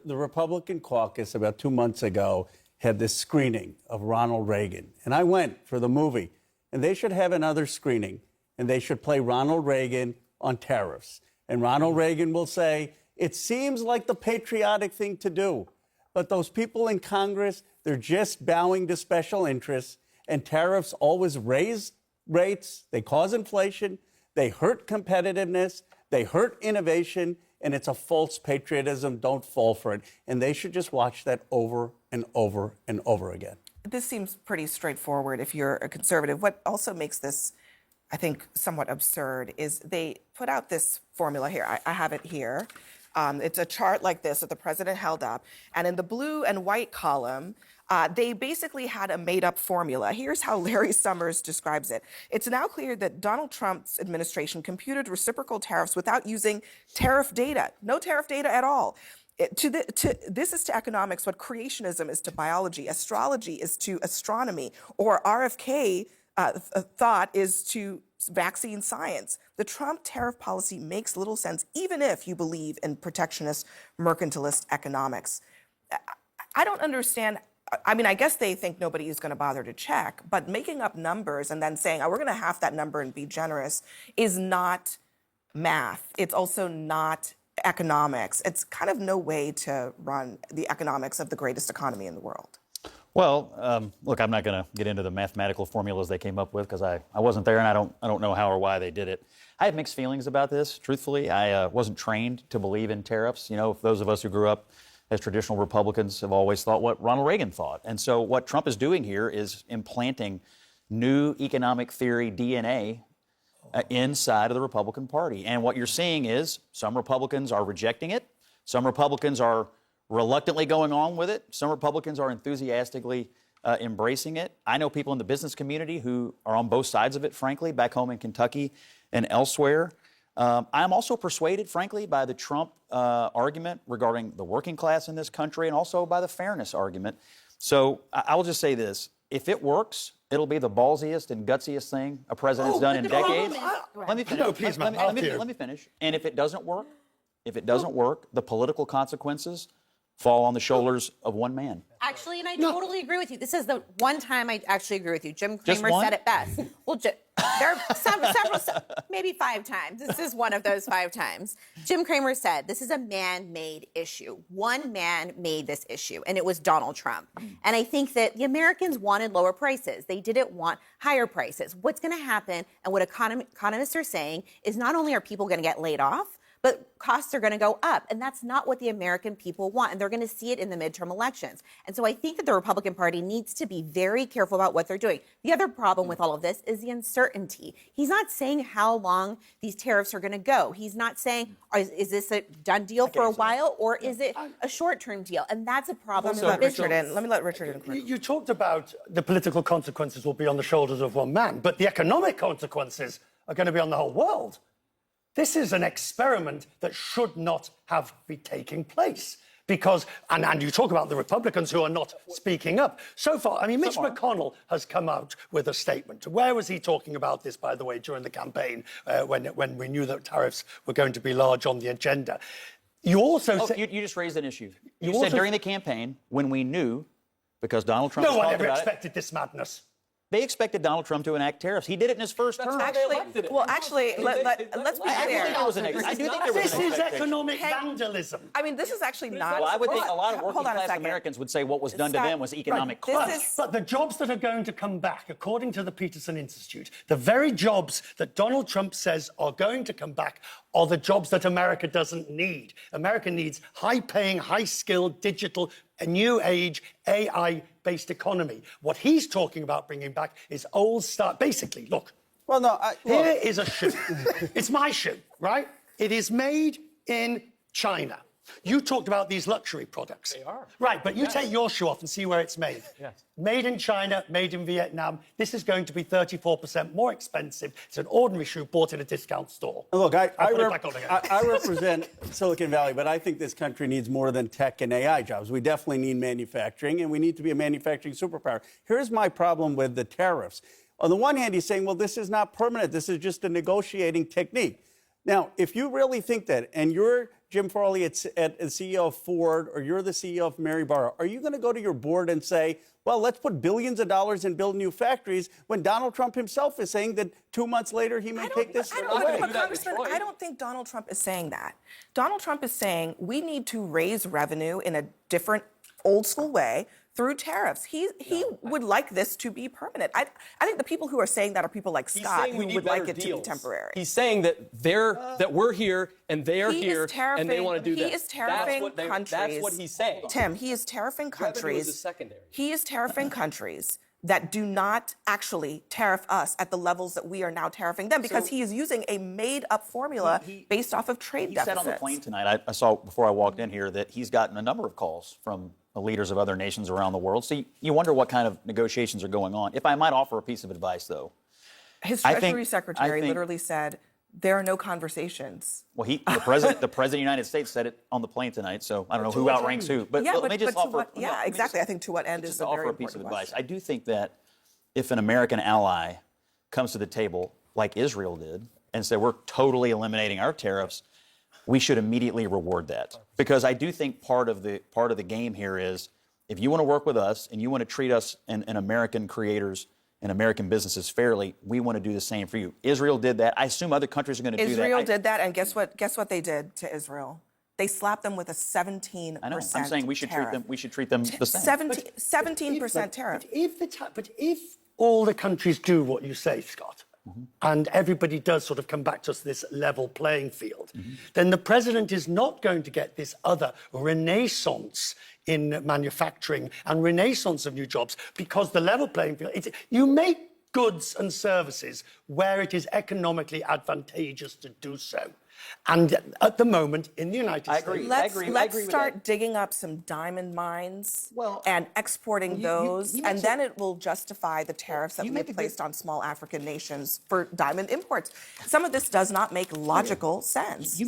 the Republican caucus about 2 months ago had this screening of Ronald Reagan. And I went for the movie. And they should have another screening. And they should play Ronald Reagan on tariffs. And Ronald Reagan will say, it seems like the patriotic thing to do. But those people in Congress, they're just bowing to special interests. And tariffs always raise rates. They cause inflation. They hurt competitiveness. They hurt innovation. And it's a false patriotism. Don't fall for it. And they should just watch that over and over and over again. This seems pretty straightforward if you're a conservative. What also makes this, I think, somewhat absurd is they put out this formula here. I have it here. It's a chart like this that the president held up. And in the blue and white column, they basically had a made-up formula. Here's how Larry Summers describes it. It's now clear that Donald Trump's administration computed reciprocal tariffs without using tariff data. No tariff data at all. This is to economics what creationism is to biology, astrology is to astronomy, or RFK thought is to vaccine science. The Trump tariff policy makes little sense, even if you believe in protectionist, mercantilist economics. I don't understand. I mean, I guess they think nobody is going to bother to check, but making up numbers and then saying, oh, we're going to half that number and be generous is not math. It's also not economics. It's kind of no way to run the economics of the greatest economy in the world. Well, look, I'm not going to get into the mathematical formulas they came up with because I wasn't there and I don't know how or why they did it. I have mixed feelings about this, truthfully. I wasn't trained to believe in tariffs. You know, those of us who grew up as traditional Republicans have always thought what Ronald Reagan thought. And so what Trump is doing here is implanting new economic theory DNA inside of the Republican Party. And what you're seeing is some Republicans are rejecting it. Some Republicans are reluctantly going on with it. Some Republicans are enthusiastically embracing it. I know people in the business community who are on both sides of it, frankly, back home in Kentucky and elsewhere. I'm also persuaded, frankly, by the Trump argument regarding the working class in this country and also by the fairness argument. So I will just say this. If it works, it'll be the ballsiest and gutsiest thing a president's done in decades. Let me finish. No, please, let me finish. And if it doesn't work, the political consequences fall on the shoulders of one man. Actually, and I totally agree with you. This is the one time I actually agree with you. Jim Cramer said it best. Well, there are several, maybe 5 times. This is one of those 5 times. Jim Cramer said this is a man-made issue. One man made this issue, and it was Donald Trump. And I think that the Americans wanted lower prices. They didn't want higher prices. What's going to happen, and what economists are saying, is not only are people going to get laid off, but costs are going to go up. And that's not what the American people want. And they're going to see it in the midterm elections. And so I think that the Republican Party needs to be very careful about what they're doing. The other problem with all of this is the uncertainty. He's not saying how long these tariffs are going to go. He's not saying, is this a done deal for a while, or is it a short-term deal? And that's a problem. Let me let Richard in. You talked about the political consequences will be on the shoulders of one man, but the economic consequences are going to be on the whole world. This is an experiment that should not have been taking place because, and you talk about the Republicans who are not speaking up. So far, I mean, Mitch McConnell has come out with a statement. Where was he talking about this, by the way, during the campaign when we knew that tariffs were going to be large on the agenda? You also you just raised an issue. You said during the campaign when we knew, because Donald Trump no one ever expected this madness. They expected Donald Trump to enact tariffs. He did it in his first term. Let's be fair. This is economic vandalism. I mean, this is actually not. Well, I would think a lot of working class Americans would say what was done to them was economic crunch. But the jobs that are going to come back, according to the Peterson Institute, the very jobs that Donald Trump says are going to come back are the jobs that America doesn't need. America needs high-paying, high-skilled, digital, a new age, AI-based economy. What he's talking about bringing back is old style. Basically, look. Well, no, here is a shoe. It's my shoe, right? It is made in China. You talked about these luxury products. They are. Right, but you take your shoe off and see where it's made. Yes. Made in China, made in Vietnam. This is going to be 34% more expensive. It's an ordinary shoe bought in a discount store. Look, I represent Silicon Valley, but I think this country needs more than tech and AI jobs. We definitely need manufacturing, and we need to be a manufacturing superpower. Here's my problem with the tariffs. On the one hand, he's saying, well, this is not permanent. This is just a negotiating technique. Now, if you really think that, and you're Jim Farley, at the CEO of Ford, or you're the CEO of Mary Barra, are you going to go to your board and say, well, let's put billions of dollars in build new factories, when Donald Trump himself is saying that 2 months later he may take this away? I don't think Donald Trump is saying that. Donald Trump is saying we need to raise revenue in a different, old school way through tariffs. He would like this to be permanent. I think the people who are saying that are people like Scott, who would like it to be temporary. He's saying that that we're here and they're here and they want to do that. He is tariffing countries. That's what he's saying. Tim, he is tariffing countries. Revenue is a secondary. He is tariffing countries that do not actually tariff us at the levels that we are now tariffing them, because he is using a made-up formula based off of trade deficits. He said on the plane tonight, I saw before I walked in here, that he's gotten a number of calls from the leaders of other nations around the world. So you wonder what kind of negotiations are going on. If I might offer a piece of advice, though. His Treasury Secretary literally said, there are no conversations. Well, the president of the United States said it on the plane tonight, so I don't know who outranks who. But let me just offer. Exactly. I think to what end is a very offer a piece of important advice. I do think that if an American ally comes to the table like Israel did and said, we're totally eliminating our tariffs, we should immediately reward that. Because I do think part of the game here is, if you want to work with us and you want to treat us and American creators and American businesses fairly, we want to do the same for you. Israel did that. I assume other countries are going to do that. Israel did that, and guess what? Guess what they did to Israel? They slapped them with a 17% I know. I'm saying we should treat them. We should treat them the same. 17% tariff. But if all the countries do what you say, Scott, and everybody does sort of come back to this level playing field, then the president is not going to get this other renaissance in manufacturing and renaissance of new jobs, because the level playing field, you make goods and services where it is economically advantageous to do so. And at the moment, in the United States... Let's start digging up some diamond mines and exporting those, and then it will justify the tariffs that we have placed on small African nations for diamond imports. Some of this does not make logical sense.